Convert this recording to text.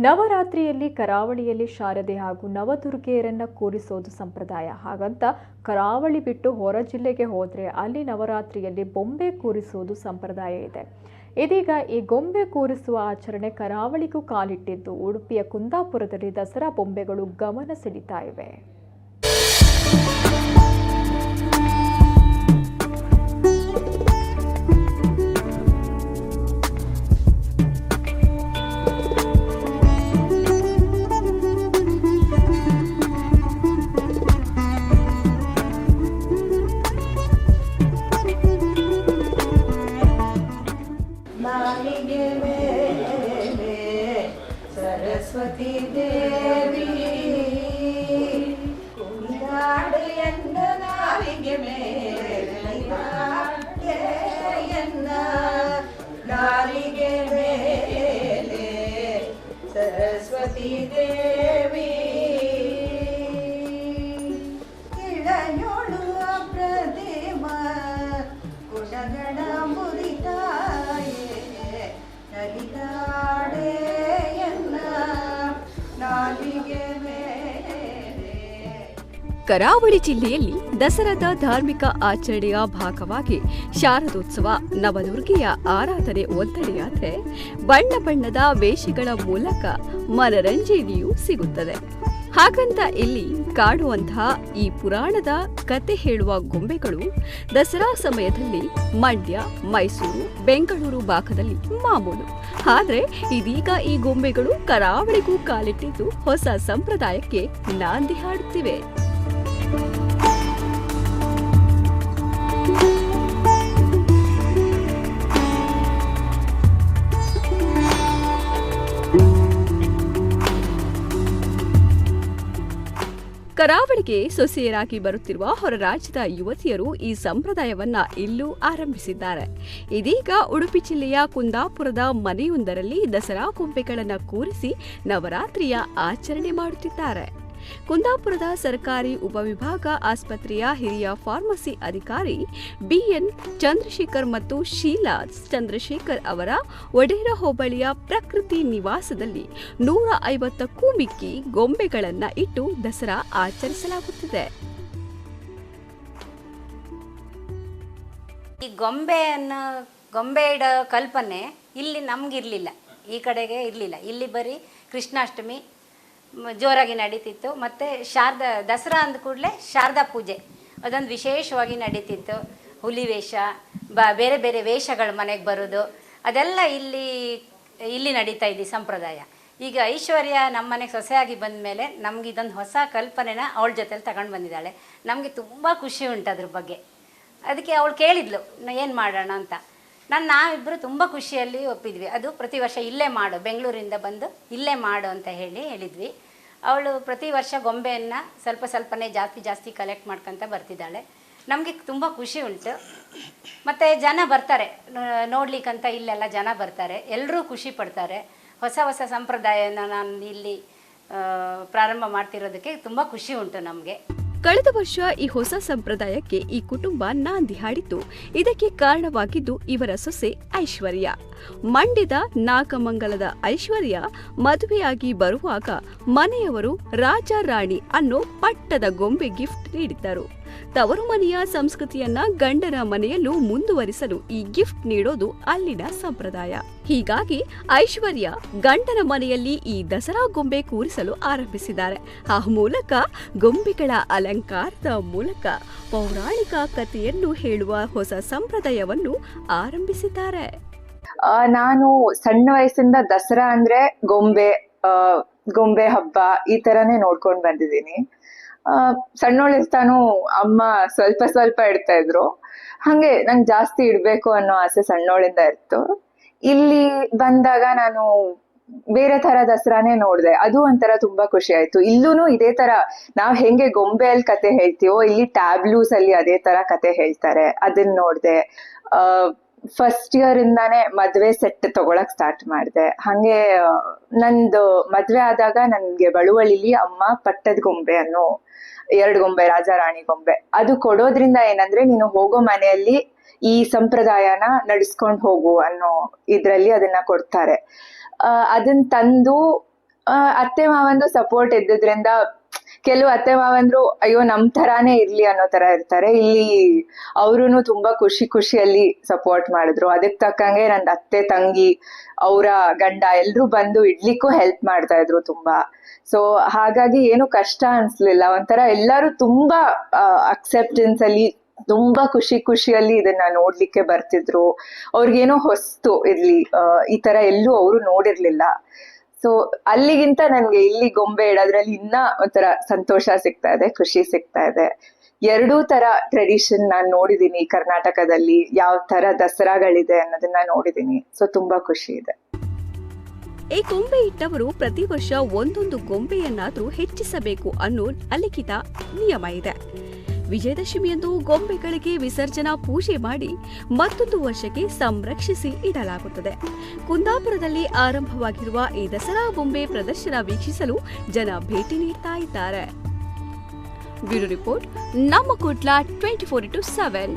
ನವರಾತ್ರಿಯಲ್ಲಿ ಕರಾವಳಿಯಲ್ಲಿ ಶಾರದೆ ಹಾಗೂ ನವದುರ್ಗೆಯರನ್ನ ಕೂರಿಸೋದು ಸಂಪ್ರದಾಯ. ಹಾಗಂತ ಕರಾವಳಿ ಬಿಟ್ಟು ಹೊರ ಜಿಲ್ಲೆಗೆ ಹೋದರೆ ಅಲ್ಲಿ ನವರಾತ್ರಿಯಲ್ಲಿ ಬೊಂಬೆ ಕೂರಿಸುವುದು ಸಂಪ್ರದಾಯ ಇದೆ. ಇದೀಗ ಈ ಗೊಂಬೆ ಕೂರಿಸುವ ಆಚರಣೆ ಕರಾವಳಿಗೂ ಕಾಲಿಟ್ಟಿದ್ದು ಉಡುಪಿಯ ಕುಂದಾಪುರದಲ್ಲಿ ದಸರಾ ಬೊಂಬೆಗಳು ಗಮನ ಸೆಳೀತಾ ಇವೆ. सरस्वती देवी कुंडाड़यन्न नाविगे मेले नाविगे मेले सरस्वती देवी इळयोळु प्रतिमा कुणगण मुदिताये नलिदाडे ಕರಾವಳಿ ಜಿಲ್ಲೆಯಲ್ಲಿ ದಸರಾದ ಧಾರ್ಮಿಕ ಆಚರಣೆಯ ಭಾಗವಾಗಿ ಶಾರದೋತ್ಸವ, ನವದುರ್ಗೆಯ ಆರಾಧನೆ ಒಂದೆಡೆಯಾದರೆ ಬಣ್ಣ ಬಣ್ಣದ ವೇಷಗಳ ಮೂಲಕ ಮನರಂಜನೆಯೂ ಸಿಗುತ್ತದೆ. ಹಾಗಂತ ಇಲ್ಲಿ ಕಾಣುವಂತಹ ಈ ಪುರಾಣದ ಕತೆ ಹೇಳುವ ಗೊಂಬೆಗಳು ದಸರಾ ಸಮಯದಲ್ಲಿ ಮಂಡ್ಯ, ಮೈಸೂರು, ಬೆಂಗಳೂರು ಭಾಗದಲ್ಲಿ ಮಾಮೂಲು. ಆದರೆ ಇದೀಗ ಈ ಗೊಂಬೆಗಳು ಕರಾವಳಿಗೂ ಕಾಲಿಟ್ಟಿದ್ದು ಹೊಸ ಸಂಪ್ರದಾಯಕ್ಕೆ ನಾಂದಿ ಹಾಡುತ್ತಿವೆ. ಕರಾವಳಿಗೆ ಸೊಸೆಯರಾಗಿ ಬರುತ್ತಿರುವ ಹೊರ ರಾಜ್ಯದ ಯುವತಿಯರು ಈ ಸಂಪ್ರದಾಯವನ್ನ ಇಲ್ಲೂ ಆರಂಭಿಸಿದ್ದಾರೆ. ಇದೀಗ ಉಡುಪಿ ಜಿಲ್ಲೆಯ ಕುಂದಾಪುರದ ಮನೆಯೊಂದರಲ್ಲಿ ದಸರಾ ಗೊಂಬೆಗಳನ್ನು ಕೂರಿಸಿ ನವರಾತ್ರಿಯ ಆಚರಣೆ ಮಾಡುತ್ತಿದ್ದಾರೆ. ಕುಂದಾಪುರದ ಸರ್ಕಾರಿ ಉಪವಿಭಾಗ ಆಸ್ಪತ್ರೆಯ ಹಿರಿಯ ಫಾರ್ಮಸಿ ಅಧಿಕಾರಿ ಬಿಎನ್ ಚಂದ್ರಶೇಖರ್ ಮತ್ತು ಶೀಲಾ ಚಂದ್ರಶೇಖರ್ ಅವರ ಒಡೇರ ಹೋಬಳಿಯ ಪ್ರಕೃತಿ ನಿವಾಸದಲ್ಲಿ 150ಕ್ಕೂ ಮಿಕ್ಕಿ ಗೊಂಬೆಗಳನ್ನು ಇಟ್ಟು ದಸರಾ ಆಚರಿಸಲಾಗುತ್ತಿದೆ. ಈ ಗೊಂಬೆ ಇಡೋ ಕಲ್ಪನೆ ಇಲ್ಲಿ ನಮಗಿರಲಿಲ್ಲ, ಈ ಕಡೆಗೆ ಇರಲಿಲ್ಲ. ಇಲ್ಲಿ ಬರೀ ಕೃಷ್ಣಾಷ್ಟಮಿ ಜೋರಾಗಿ ನಡೀತಿತ್ತು. ಮತ್ತು ದಸರಾ ಅಂದ ಕೂಡಲೇ ಶಾರದಾ ಪೂಜೆ ಅದೊಂದು ವಿಶೇಷವಾಗಿ ನಡೀತಿತ್ತು. ಹುಲಿ ವೇಷ, ಬೇರೆ ಬೇರೆ ವೇಷಗಳು ಮನೆಗೆ ಬರೋದು, ಅದೆಲ್ಲ ಇಲ್ಲಿ ನಡೀತಾ ಇದ್ದ ಸಂಪ್ರದಾಯ. ಈಗ ಐಶ್ವರ್ಯ ನಮ್ಮ ಮನೆಗೆ ಸೊಸೆಯಾಗಿ ಬಂದ ಮೇಲೆ ನಮ್ಗೆ ಇದೊಂದು ಹೊಸ ಕಲ್ಪನೆನ ಅವಳ ಜೊತೆಲಿ ತಗೊಂಡು ಬಂದಿದ್ದಾಳೆ. ನಮಗೆ ತುಂಬ ಖುಷಿ ಉಂಟು ಅದ್ರ ಬಗ್ಗೆ. ಅದಕ್ಕೆ ಅವಳು ಕೇಳಿದ್ಲು ಏನು ಮಾಡೋಣ ಅಂತ. ನಾವಿಬ್ಬರು ತುಂಬ ಖುಷಿಯಲ್ಲಿ ಒಪ್ಪಿದ್ವಿ. ಅದು ಪ್ರತಿ ವರ್ಷ ಇಲ್ಲೇ ಮಾಡು, ಬೆಂಗಳೂರಿಂದ ಬಂದು ಇಲ್ಲೇ ಮಾಡು ಅಂತ ಹೇಳಿದ್ವಿ. ಅವಳು ಪ್ರತಿ ವರ್ಷ ಗೊಂಬೆಯನ್ನು ಸ್ವಲ್ಪನೇ ಜಾಸ್ತಿ ಕಲೆಕ್ಟ್ ಮಾಡ್ಕೊತ ಬರ್ತಿದ್ದಾಳೆ. ನಮಗೆ ತುಂಬ ಖುಷಿ ಉಂಟು. ಮತ್ತು ಜನ ಬರ್ತಾರೆ ನೋಡ್ಲಿಕ್ಕಂತ, ಇಲ್ಲೆಲ್ಲ ಜನ ಬರ್ತಾರೆ, ಎಲ್ಲರೂ ಖುಷಿ ಪಡ್ತಾರೆ. ಹೊಸ ಸಂಪ್ರದಾಯನ ನಾನು ಇಲ್ಲಿ ಪ್ರಾರಂಭ ಮಾಡ್ತಿರೋದಕ್ಕೆ ತುಂಬ ಖುಷಿ ಉಂಟು ನಮಗೆ. ಕಳೆದ ವರ್ಷ ಈ ಹೊಸ ಸಂಪ್ರದಾಯಕ್ಕೆ ಈ ಕುಟುಂಬ ನಾಂದಿ ಹಾಡಿದ್ದು, ಇದಕ್ಕೆ ಕಾರಣವಾಗಿದ್ದು ಇವರ ಸೊಸೆ ಐಶ್ವರ್ಯ. ಮಂಡ್ಯದ ನಾಗಮಂಗಲದ ಐಶ್ವರ್ಯ ಮದುವೆಯಾಗಿ ಬರುವಾಗ ಮನೆಯವರು ರಾಜ ರಾಣಿ ಅನ್ನೋ ಪಟ್ಟದ ಗೊಂಬೆ ಗಿಫ್ಟ್ ನೀಡಿದ್ದರು. ತವರು ಮನೆಯ ಸಂಸ್ಕೃತಿಯನ್ನ ಗಂಡನ ಮನೆಯಲ್ಲೂ ಮುಂದುವರಿಸಲು ಈ ಗಿಫ್ಟ್ ನೀಡೋದು ಅಲ್ಲಿನ ಸಂಪ್ರದಾಯ. ಹೀಗಾಗಿ ಐಶ್ವರ್ಯ ಗಂಡನ ಮನೆಯಲ್ಲಿ ಈ ದಸರಾ ಗೊಂಬೆ ಕೂರಿಸಲು ಆರಂಭಿಸಿದ್ದಾರೆ. ಆ ಮೂಲಕ ಗೊಂಬೆಗಳ ಅಲಂಕಾರದ ಮೂಲಕ ಪೌರಾಣಿಕ ಕಥೆಯನ್ನು ಹೇಳುವ ಹೊಸ ಸಂಪ್ರದಾಯವನ್ನು ಆರಂಭಿಸಿದ್ದಾರೆ. ನಾನು ಸಣ್ಣ ವಯಸ್ಸಿಂದ ದಸರಾ ಅಂದ್ರೆ ಗೊಂಬೆ ಹಬ್ಬ ಈ ತರನೇ ನೋಡ್ಕೊಂಡ್ ಬಂದಿದ್ದೀನಿ. ಸಣ್ಣೋಳಿರ್ತಾನು ಅಮ್ಮ ಸ್ವಲ್ಪ ಇಡ್ತಾ ಇದ್ರು. ಹಂಗೆ ನಂಗೆ ಜಾಸ್ತಿ ಇಡ್ಬೇಕು ಅನ್ನೋ ಆಸೆ ಸಣ್ಣೋಳಿಂದ ಇತ್ತು. ಇಲ್ಲಿ ಬಂದಾಗ ನಾನು ಬೇರೆ ತರ ದಸರಾನೇ ನೋಡ್ದೆ. ಅದು ಒಂಥರ ತುಂಬಾ ಖುಷಿ ಆಯ್ತು. ಇಲ್ಲೂನು ಇದೇ ತರ ನಾವ್ ಹೆಂಗೆ ಗೊಂಬೆಯಲ್ಲಿ ಕತೆ ಹೇಳ್ತೀವೋ ಇಲ್ಲಿ ಟ್ಯಾಬ್ಲೂಸ್ ಅಲ್ಲಿ ಅದೇ ತರ ಕತೆ ಹೇಳ್ತಾರೆ. ಅದನ್ನ ನೋಡ್ದೆ. ಫಸ್ಟ್ ಇಯರ್ ಇಂದಾನೆ ಮದ್ವೆ ಸೆಟ್ ತಗೊಳಕ್ ಸ್ಟಾರ್ಟ್ ಮಾಡಿದೆ. ಹಂಗೆ ನಂದು ಮದ್ವೆ ಆದಾಗ ನನ್ಗೆ ಬಳುವಳಿಲಿ ಅಮ್ಮ ಪಟ್ಟದ ಗೊಂಬೆ ಅನ್ನೋ 2 ಗೊಂಬೆ, ರಾಜ ರಾಣಿ ಗೊಂಬೆ ಅದು ಕೊಡೋದ್ರಿಂದ ಏನಂದ್ರೆ ನೀನು ಹೋಗೋ ಮನೆಯಲ್ಲಿ ಈ ಸಂಪ್ರದಾಯನ ನಡೆಸ್ಕೊಂಡು ಹೋಗು ಅನ್ನೋ ಇದ್ರಲ್ಲಿ ಅದನ್ನ ಕೊಡ್ತಾರೆ. ಅದನ್ನ ತಂದು ಅತ್ತೆ ಮಾವಂದು ಸಪೋರ್ಟ್ ಇದ್ದಿದ್ರಿಂದ ಕೆಲವು ಅತ್ತೆ ಮಾವಂದ್ರು ಅಯ್ಯೋ ನಮ್ ತರಾನೇ ಇರ್ಲಿ ಅನ್ನೋ ತರ ಇರ್ತಾರೆ. ಇಲ್ಲಿ ಅವ್ರುನು ತುಂಬಾ ಖುಷಿಯಲ್ಲಿ ಸಪೋರ್ಟ್ ಮಾಡಿದ್ರು. ಅದಕ್ ತಕ್ಕಂಗೆ ನಂದ್ ಅತ್ತೆ ತಂಗಿ ಅವರ ಗಂಡ ಎಲ್ರು ಬಂದು ಇಡ್ಲಿಕ್ಕೂ ಹೆಲ್ಪ್ ಮಾಡ್ತಾ ಇದ್ರು ತುಂಬಾ. ಸೊ ಹಾಗಾಗಿ ಏನು ಕಷ್ಟ ಅನ್ಸ್ಲಿಲ್ಲ. ಒಂಥರ ಎಲ್ಲಾರು ತುಂಬಾ ಅಕ್ಸೆಪ್ಟೆನ್ಸ್ ಅಲ್ಲಿ ತುಂಬಾ ಖುಷಿಯಲ್ಲಿ ಇದನ್ನ ನೋಡ್ಲಿಕ್ಕೆ ಬರ್ತಿದ್ರು. ಅವ್ರಿಗೇನೋ ಹೊಸ್ತು ಇಲ್ಲಿ ಈ ತರ ಎಲ್ಲೂ ಅವರು ನೋಡಿರ್ಲಿಲ್ಲ. ಸೊ ಅಲ್ಲಿಗಿಂತ ನನ್ಗೆ ಇಲ್ಲಿ ಗೊಂಬೆ ಇಡೋದ್ರಲ್ಲಿ ಇನ್ನ ಒಂಥರ ಸಂತೋಷ ಸಿಗ್ತಾ ಇದೆ, ಖುಷಿ ಸಿಗ್ತಾ ಇದೆ. ಎರಡೂ ತರ ಟ್ರೆಡಿಷನ್ ನಾನ್ ನೋಡಿದೀನಿ ಕರ್ನಾಟಕದಲ್ಲಿ, ಯಾವ ತರ ದಸರಾಗಳಿದೆ ಅನ್ನೋದನ್ನ ನೋಡಿದೀನಿ. ಸೊ ತುಂಬಾ ಖುಷಿ ಇದೆ. ಈ ಗೊಂಬೆ ಇಟ್ಟವರು ಪ್ರತಿ ವರ್ಷ ಒಂದೊಂದು ಗೊಂಬೆಯನ್ನಾದ್ರೂ ಹೆಚ್ಚಿಸಬೇಕು ಅನ್ನೋ ಅಲಿಖಿತ ನಿಯಮ ಇದೆ. ವಿಜಯದಶಮಿಯಂದು ಗೊಂಬೆಗಳಿಗೆ ವಿಸರ್ಜನಾ ಪೂಜೆ ಮಾಡಿ ಮತ್ತೊಂದು ವರ್ಷಕ್ಕೆ ಸಂರಕ್ಷಿಸಿ ಇಡಲಾಗುತ್ತದೆ. ಕುಂದಾಪುರದಲ್ಲಿ ಆರಂಭವಾಗಿರುವ ಈ ದಸರಾ ಬೊಂಬೆ ಪ್ರದರ್ಶನ ವೀಕ್ಷಿಸಲು ಜನ ಭೇಟಿ ನೀಡ್ತಾ ಇದ್ದಾರೆ. ಬ್ಯೂರೋ ರಿಪೋರ್ಟ್, ನಮ್ಮ ಕುಟ್ಲ 24/7.